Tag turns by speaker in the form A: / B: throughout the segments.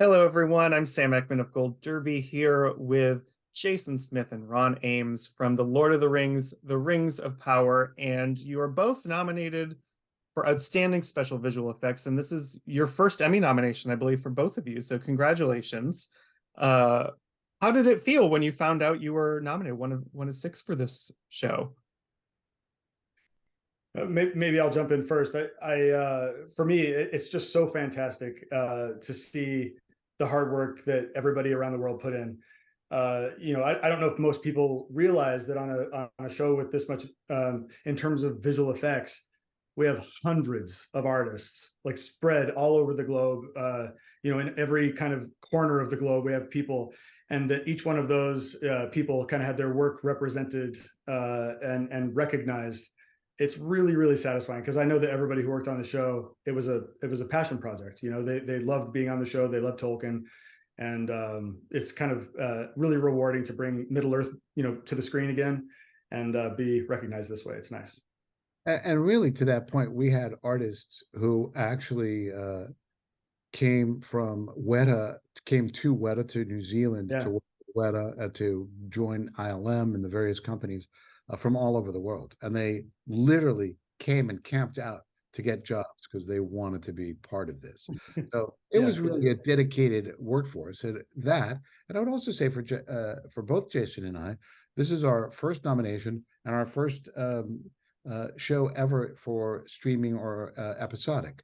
A: Hello, everyone. I'm Sam Ekman of Gold Derby here with Jason Smith and Ron Ames from The Lord of the Rings, The Rings of Power, and you are both nominated for Outstanding Special Visual Effects, and this is your first Emmy nomination, I believe, for both of you, so congratulations. Uh, how did it feel when you found out you were nominated, one of six for this show?
B: Maybe I'll jump in first. For me, it's just so fantastic to see the hard work that everybody around the world put in. I don't know if most people realize that on a show with this much in terms of visual effects, we have hundreds of artists like spread all over the globe. In every kind of corner of the globe, we have people, and that each one of those people kind of had their work represented and recognized. It's really, really satisfying because I know that everybody who worked on the show, it was a passion project. They loved being on the show. They loved Tolkien, and it's kind of really rewarding to bring Middle Earth, to the screen again and be recognized this way. It's nice.
C: And really, to that point, we had artists who actually came to Weta to New Zealand to work with Weta to join ILM and the various companies from all over the world, and they literally came and camped out to get jobs because they wanted to be part of this. So it was really a dedicated workforce. And I would also say for both Jason and I, this is our first nomination and our first show ever for streaming or episodic.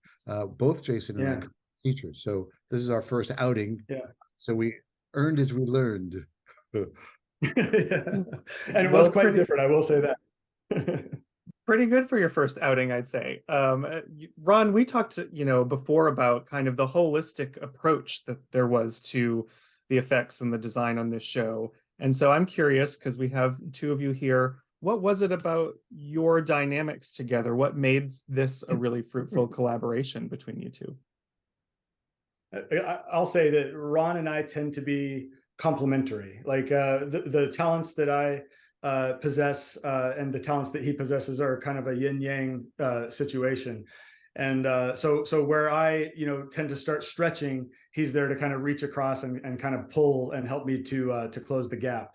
C: Both Jason and I are features, so this is our first outing. So we earned as we learned.
B: And it was quite different, I will say that.
A: Pretty good for your first outing, I'd say. Ron, we talked, before about kind of the holistic approach that there was to the effects and the design on this show. And so I'm curious, because we have two of you here, what was it about your dynamics together? What made this a really fruitful collaboration between you two?
B: I'll say that Ron and I tend to be complementary. Like the talents that I possess and the talents that he possesses are kind of a yin yang situation. And so where I tend to start stretching, he's there to kind of reach across and kind of pull and help me to close the gap.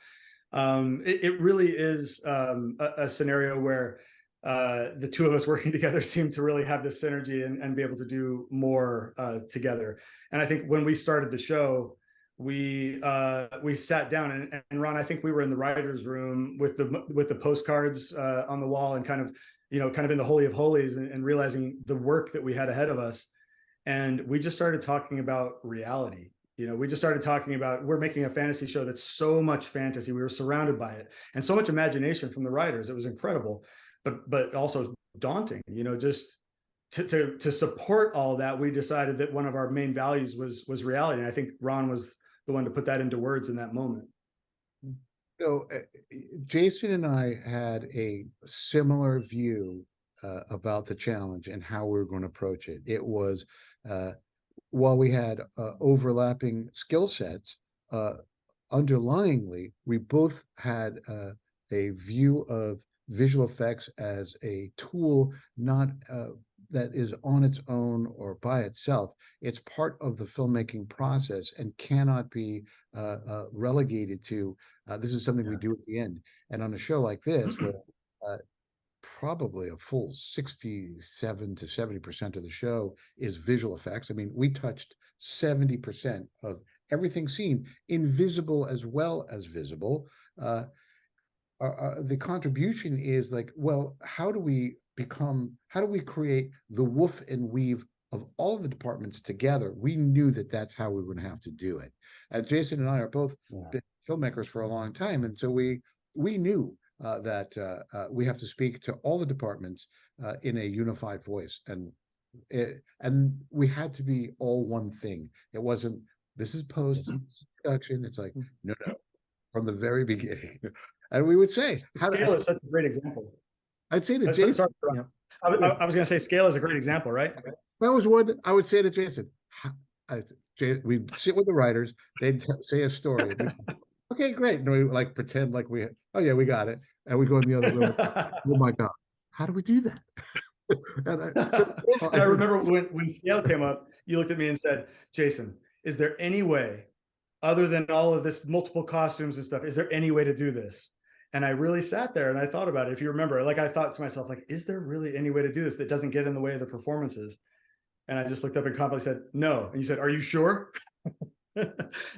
B: It really is a scenario where the two of us working together seem to really have this synergy and be able to do more together. And I think when we started the show, we sat down and Ron, I think we were in the writer's room with the postcards on the wall and kind of in the Holy of Holies and realizing the work that we had ahead of us. And we just started talking about reality. We just started talking about, we're making a fantasy show that's so much fantasy. We were surrounded by it and so much imagination from the writers. It was incredible, but also daunting, just to support all of that. We decided that one of our main values was reality. And I think Ron was the one to put that into words in that moment.
C: So Jason and I had a similar view about the challenge and how we were going to approach it. It was, while we had overlapping skill sets, underlyingly, we both had a view of visual effects as a tool, not that is on its own or by itself. It's part of the filmmaking process and cannot be relegated to this is something we do at the end. And on a show like this, where probably a full 67 to 70% of the show is visual effects. I mean, we touched 70% of everything seen, invisible as well as visible. The contribution is like, well, how do we create the woof and weave of all of the departments together? We knew that that's how we were going to have to do it. And Jason and I are both been filmmakers for a long time. And so we knew that we have to speak to all the departments in a unified voice. And we had to be all one thing. It wasn't, this is post-production. It's like, no, from the very beginning. And we would say,
B: scale is such a great example.
C: I'd say to Jason,
B: I was going to say scale is a great example, right?
C: That was what I would say to Jason. We'd sit with the writers, they'd say a story. Okay, great. And we like pretend like we got it. And we go in the other room. Oh my God, how do we do that?
B: And I remember when scale came up, you looked at me and said, Jason, is there any way, other than all of this multiple costumes and stuff, is there any way to do this? And I really sat there and I thought about it. If you remember, like, I thought to myself, like, is there really any way to do this that doesn't get in the way of the performances? And I just looked up and confidently said, no. And you said, are you sure?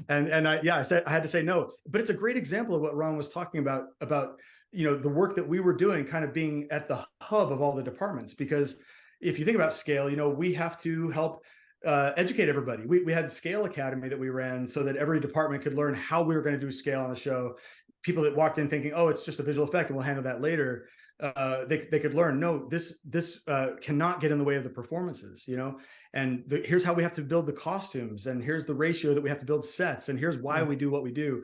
B: and I said, I had to say no. But it's a great example of what Ron was talking about, the work that we were doing kind of being at the hub of all the departments. Because if you think about scale, we have to help educate everybody. We had Scale Academy that we ran so that every department could learn how we were going to do scale on the show. People that walked in thinking, oh, it's just a visual effect and we'll handle that later. They could learn, no, this cannot get in the way of the performances, and here's how we have to build the costumes, and here's the ratio that we have to build sets, and here's why we do what we do.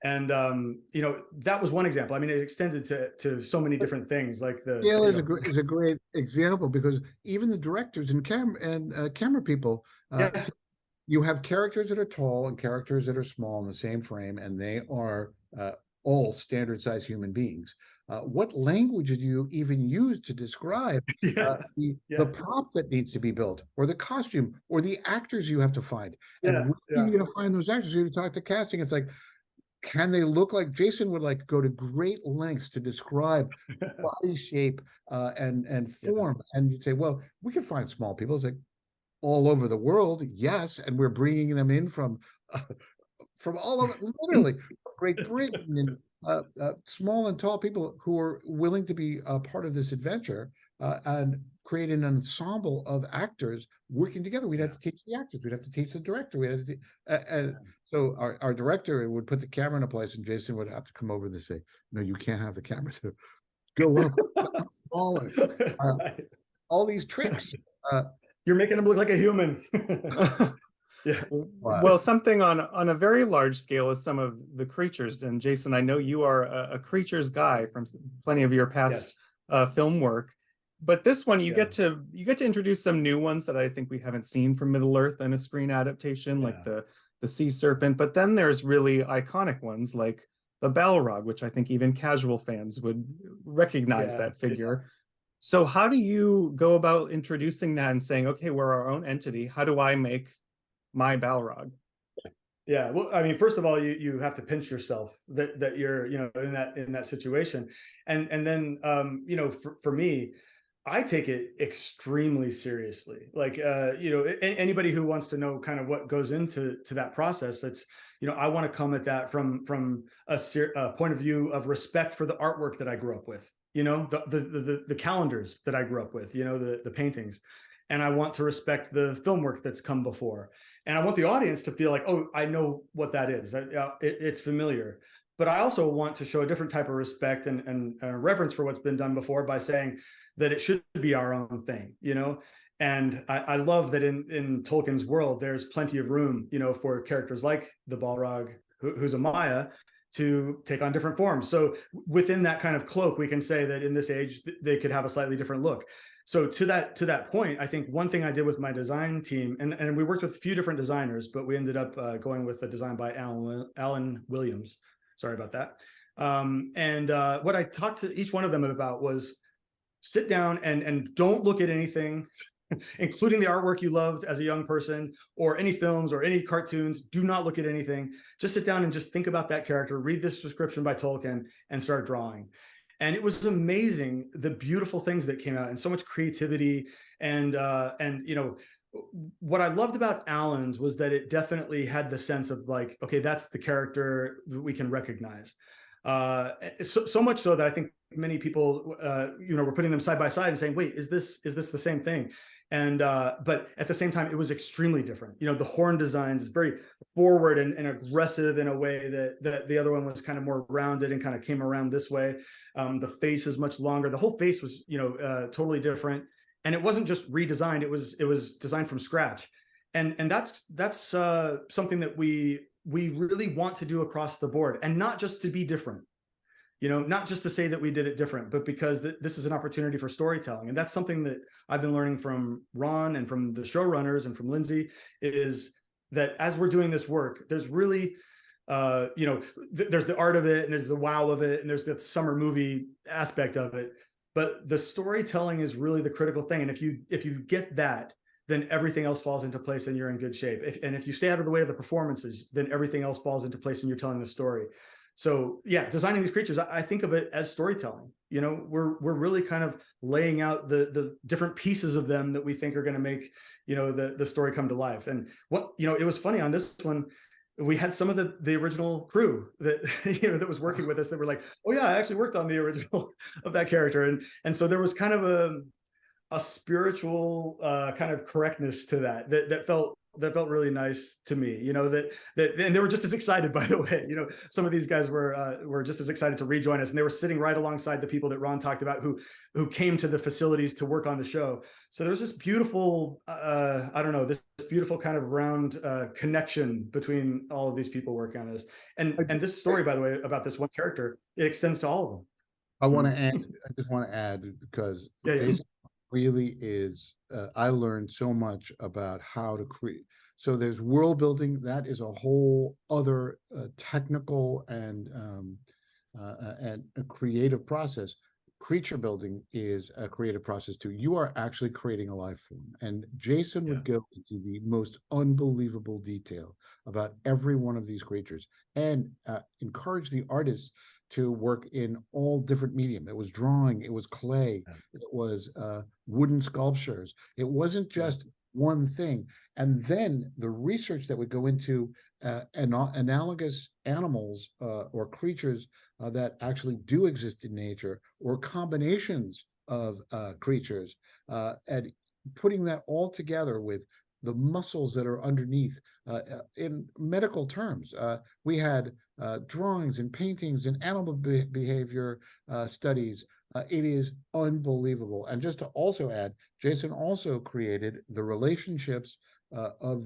B: And that was one example. I mean, it extended to so many different things, like the
C: scale is a great example, because even the directors and camera people, you have characters that are tall and characters that are small in the same frame, and they are all standard size human beings. What language do you even use to describe the prop that needs to be built, or the costume, or the actors you have to find? And where are you going to find those actors? You talk to casting, it's like, can they look like Jason would like go to great lengths to describe body shape and form? And you'd say, well, we can find small people. It's like, all over the world, yes, and we're bringing them in from all over, literally, Great Britain, and small and tall people who are willing to be a part of this adventure and create an ensemble of actors working together. We'd have to teach the actors, we'd have to teach the director, we'd have to and so our director would put the camera in a place, and Jason would have to come over and say, no, you can't have the camera to go up smaller. All these tricks.
B: You're making them look like a human.
A: Yeah. Well, something on a very large scale is some of the creatures. And Jason, I know you are a creatures guy from plenty of your past film work, but this one you get to introduce some new ones that I think we haven't seen from Middle Earth in a screen adaptation, like the sea serpent. But then there's really iconic ones like the Balrog, which I think even casual fans would recognize that figure. So how do you go about introducing that and saying, okay, we're our own entity. How do I make my Balrog?
B: Yeah, well, I mean, first of all, you have to pinch yourself that you're, in that situation. And then, for me, I take it extrement seriously. Like, anybody who wants to know kind of what goes into that process, it's, I want to come at that from a point of view of respect for the artwork that I grew up with, the calendars that I grew up with, the paintings. And I want to respect the film work that's come before. And I want the audience to feel like, oh, I know what that is. It's familiar. But I also want to show a different type of respect and reverence for what's been done before by saying that it should be our own thing, And I love that in Tolkien's world, there's plenty of room, for characters like the Balrog, who's a Maya, to take on different forms. So within that kind of cloak, we can say that in this age, they could have a slightly different look. So to that point, I think one thing I did with my design team, and we worked with a few different designers, but we ended up going with a design by Alan Williams. Sorry about that. What I talked to each one of them about was sit down and don't look at anything, including the artwork you loved as a young person, or any films or any cartoons. Do not look at anything. Just sit down and just think about that character, read this description by Tolkien, and start drawing. And it was amazing, the beautiful things that came out, and so much creativity. And what I loved about Alan's was that it definitely had the sense of like, okay, that's the character that we can recognize. So much so that I think many people, were putting them side by side and saying, wait, is this the same thing? And but at the same time, it was extremely different. The horn designs is very forward and aggressive in a way that the other one was kind of more rounded and kind of came around this way. The face is much longer. The whole face was, totally different. And it wasn't just redesigned. It was designed from scratch. And that's something that we really want to do across the board, and not just to be different. Not just to say that we did it different, but because this is an opportunity for storytelling. And that's something that I've been learning from Ron and from the showrunners and from Lindsay, is that as we're doing this work, there's really, there's the art of it, and there's the wow of it, and there's the summer movie aspect of it. But the storytelling is really the critical thing. And if you get that, then everything else falls into place and you're in good shape. And if you stay out of the way of the performances, then everything else falls into place and you're telling the story. So yeah, designing these creatures, I think of it as storytelling. You know, we're really kind of laying out the different pieces of them that we think are going to make, you know, the story come to life. And what, you know, it was funny on this one, we had some of the original crew that, you know, that was working with us that were like, oh yeah, I actually worked on the original of that character. And so there was kind of a spiritual kind of correctness to that felt really nice to me, you know, that and they were just as excited, by the way. You know, some of these guys were just as excited to rejoin us, and they were sitting right alongside the people that Ron talked about who came to the facilities to work on the show. So there's this beautiful I don't know, this beautiful kind of round connection between all of these people working on this. And this story, by the way, about this one character, it extends to all of them.
C: I want to add, I just want to add, because Jason really is, I learned so much about how to create. So there's world building, that is a whole other technical and a creative process. Creature building is a creative process too. You are actually creating a life form, and Jason would go into the most unbelievable detail about every one of these creatures, and encourage the artists to work in all different medium. It was drawing, it was clay, it was wooden sculptures. It wasn't just one thing. And then the research that would go into analogous animals or creatures that actually do exist in nature, or combinations of creatures, and putting that all together with the muscles that are underneath. In medical terms, we had drawings and paintings and animal behavior studies. It is unbelievable. And just to also add, Jason also created the relationships of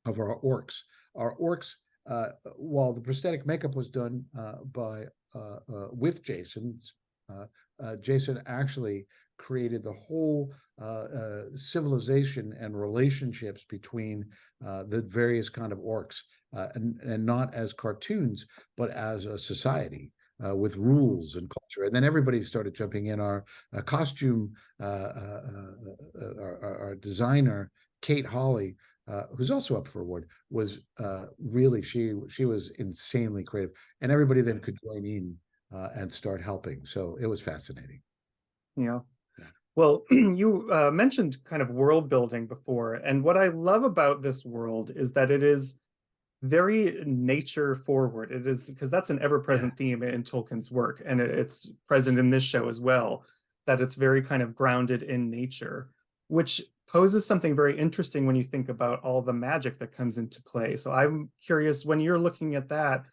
C: our orcs. Our orcs, while the prosthetic makeup was done with Jason, Jason actually created the whole civilization and relationships between the various kind of orcs, and not as cartoons, but as a society with rules and culture. And then everybody started jumping in. Our costume, our designer, Kate Hawley, who's also up for award, was really, she was insanely creative, and everybody then could join in and start helping. So it was fascinating.
A: Yeah. Well, you mentioned kind of world building before, and what I love about this world is that it is very nature forward. It is, because that's an ever-present theme in Tolkien's work, and it's present in this show as well, that it's very kind of grounded in nature, which poses something very interesting when you think about all the magic that comes into play. So I'm curious, when you're looking at that,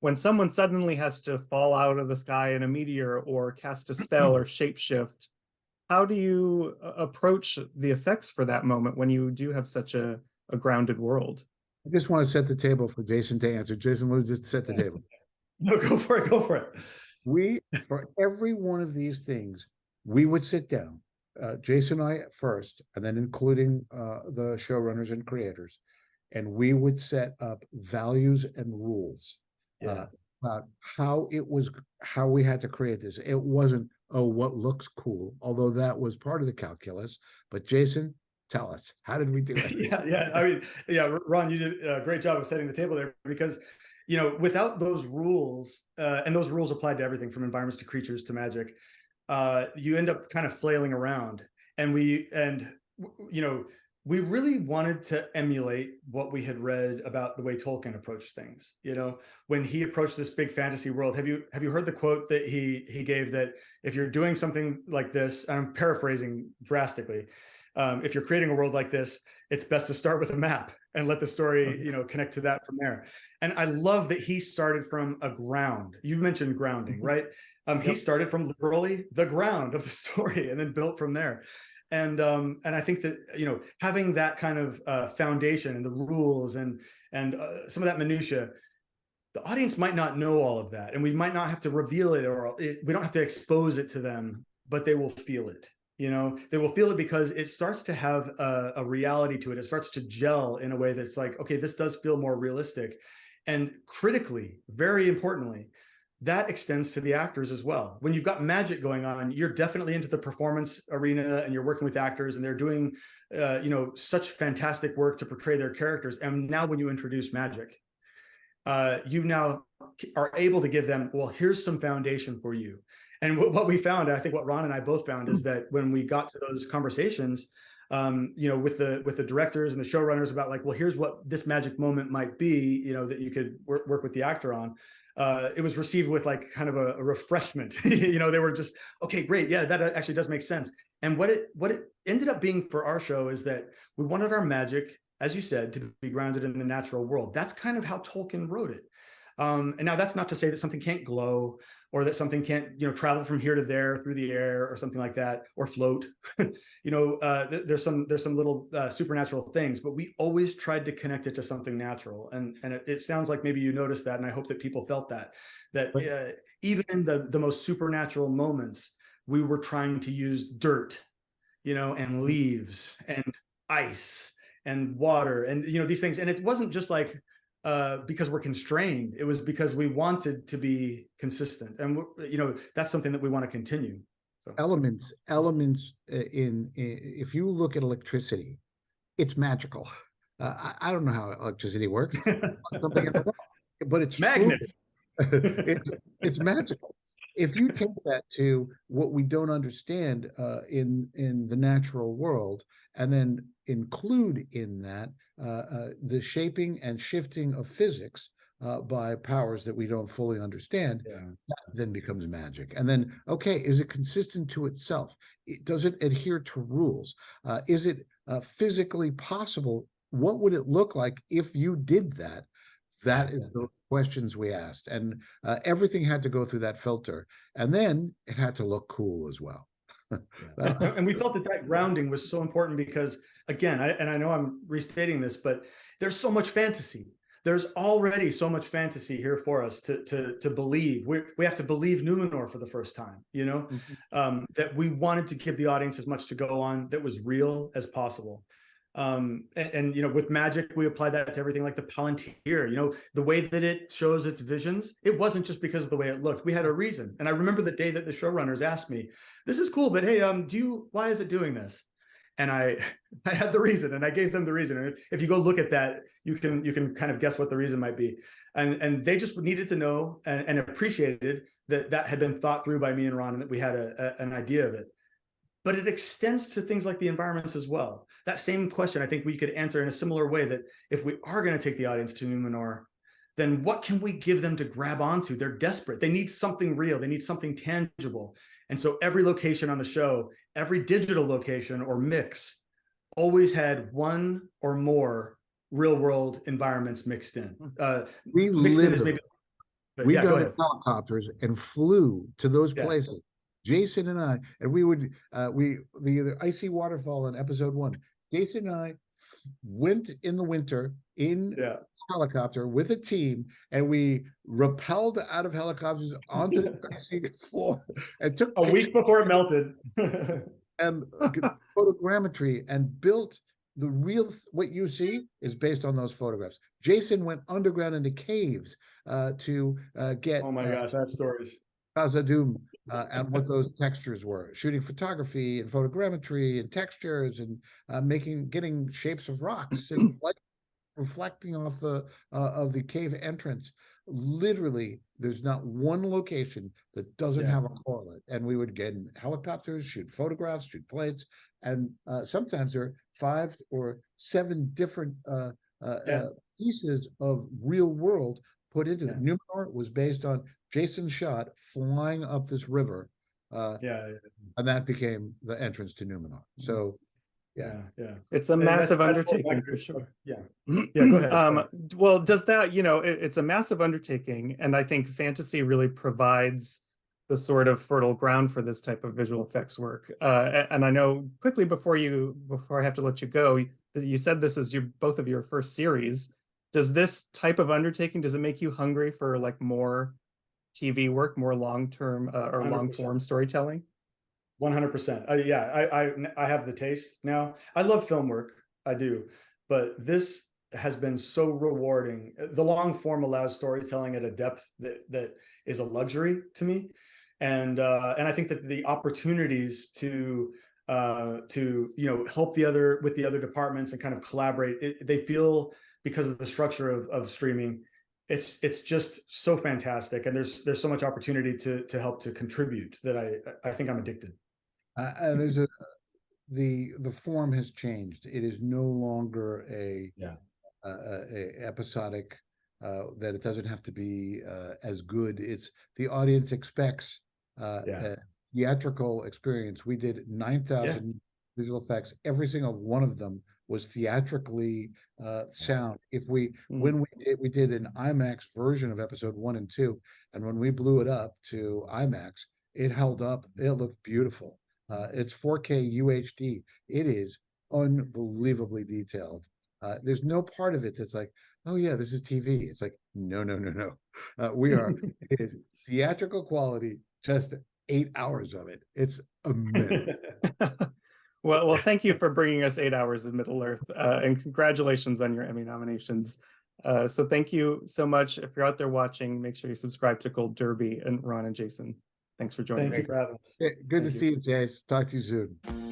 A: when someone suddenly has to fall out of the sky in a meteor or cast a spell or shapeshift, how do you approach the effects for that moment when you do have such a grounded world?
C: I just want to set the table for Jason to answer. Jason, we'll just set the table.
B: No, go for it. Go for it.
C: For every one of these things, we would sit down, Jason and I first, and then including the showrunners and creators, and we would set up values and rules about how we had to create this. It wasn't, oh, what looks cool, although that was part of the calculus. But Jason, tell us, how did we do it?
B: I mean, Ron, you did a great job of setting the table there, because, you know, without those rules, and those rules applied to everything from environments to creatures to magic, you end up kind of flailing around. And we really wanted to emulate what we had read about the way Tolkien approached things. You know, when he approached this big fantasy world, have you heard the quote that he gave, that if you're doing something like this, I'm paraphrasing drastically, if you're creating a world like this, it's best to start with a map and let the story, you know, connect to that from there. And I love that he started from a ground. You mentioned grounding, right? He started from literally the ground of the story and then built from there. And I think that, you know, having that kind of foundation and the rules and some of that minutia, the audience might not know all of that, and we might not have to reveal it, or we don't have to expose it to them, but they will feel it. You know, they will feel it because it starts to have a reality to it. It starts to gel in a way that's like, okay, this does feel more realistic. And critically, very importantly, that extends to the actors as well. When you've got magic going on, you're definitely into the performance arena, and you're working with actors, and they're doing, such fantastic work to portray their characters. And now when you introduce magic, you now are able to give them, well, here's some foundation for you. And what we found, I think what Ron and I both found, is that when we got to those conversations, with the directors and the showrunners about, like, well, here's what this magic moment might be, that you could work with the actor on. It was received with like kind of a refreshment. They were just, okay, great, yeah, that actually does make sense. And what it ended up being for our show is that we wanted our magic, as you said, to be grounded in the natural world. That's kind of how Tolkien wrote it. And now that's not to say that something can't glow, or that something can't, travel from here to there through the air or something like that, or float. There's some little supernatural things, but we always tried to connect it to something natural. And it sounds like maybe you noticed that, and I hope that people felt that even in the most supernatural moments, we were trying to use dirt, and leaves and ice and water and, these things. And it wasn't just like, because we're constrained. It was because we wanted to be consistent, and that's something that we want to continue. So.
C: Elements in if you look at electricity, it's magical. I don't know how electricity works. Something in the wall, but it's
B: magnets.
C: It's magical. If you take that to what we don't understand in the natural world, and then include in that the shaping and shifting of physics by powers that we don't fully understand, that then becomes magic. And then, okay, is it consistent to itself? Does it adhere to rules? Is it physically possible? What would it look like if you did that? That is the questions we asked, and everything had to go through that filter, and then it had to look cool as well.
B: And we felt that grounding was so important because, again, I know I'm restating this, but there's so much fantasy. There's already so much fantasy here for us to believe. We have to believe Numenor for the first time, that we wanted to give the audience as much to go on that was real as possible. With magic, we apply that to everything, like the Palantir, the way that it shows its visions. It wasn't just because of the way it looked. We had a reason. And I remember the day that the showrunners asked me, this is cool, but hey, why is it doing this? And I had the reason, and I gave them the reason. And if you go look at that, you can kind of guess what the reason might be. And they just needed to know and appreciated that had been thought through by me and Ron, and that we had an idea of it. But it extends to things like the environments as well. That same question, I think we could answer in a similar way, that if we are going to take the audience to Numenor, then what can we give them to grab onto? They're desperate. They need something real. They need something tangible. And so every location on the show, every digital location or mix, always had one or more real world environments mixed in.
C: We got in helicopters and flew to those places. Jason and I, and we would the icy waterfall in episode 1. Jason and I went in the winter in a helicopter with a team, and we rappelled out of helicopters onto the icy floor and took
B: a week before it melted
C: and photogrammetry, and built the real. What you see is based on those photographs. Jason went underground into caves to get.
B: Oh my gosh, I have stories.
C: Khazad-dûm, and what those textures were, shooting photography and photogrammetry and textures, and getting shapes of rocks and light reflecting off of the cave entrance. Literally, there's not one location that doesn't have a correlate. And we would get in helicopters, shoot photographs, shoot plates, and sometimes there are 5 or 7 different pieces of real world put into it. Numenor was based on Jason shot flying up this river, and that became the entrance to Numenor. So,
A: it's a massive undertaking for sure.
B: Go ahead.
A: Well, does that, it's a massive undertaking, and I think fantasy really provides the sort of fertile ground for this type of visual effects work. And I know quickly before I have to let you go, you said this is both of your first series. Does this type of undertaking, does it make you hungry for like more TV work, more long-term or 100%. Long-form storytelling?
B: 100%. I have the taste now. I love film work, I do, but this has been so rewarding. The long form allows storytelling at a depth that is a luxury to me. And I think that the opportunities to help with the other departments and kind of collaborate, they feel, because of the structure of streaming, it's just so fantastic, and there's so much opportunity to help to contribute that I think I'm addicted.
C: There's the form has changed. It is no longer a episodic, that it doesn't have to be as good. It's the audience expects a theatrical experience. We did 9,000 visual effects. Every single one of them was theatrically sound. When we did an IMAX version of episode 1 and 2, and when we blew it up to IMAX, it held up. It looked beautiful. It's 4K UHD. It is unbelievably detailed. There's no part of it that's like, oh yeah, this is TV. It's like, no. It is theatrical quality, just 8 hours of it. It's amazing.
A: Well, thank you for bringing us 8 hours of Middle Earth, and congratulations on your Emmy nominations. So thank you so much. If you're out there watching, make sure you subscribe to Gold Derby, and Ron and Jason. Thanks for joining.
B: Thank you for having us.
C: Good to see you, Jace. Talk to you soon.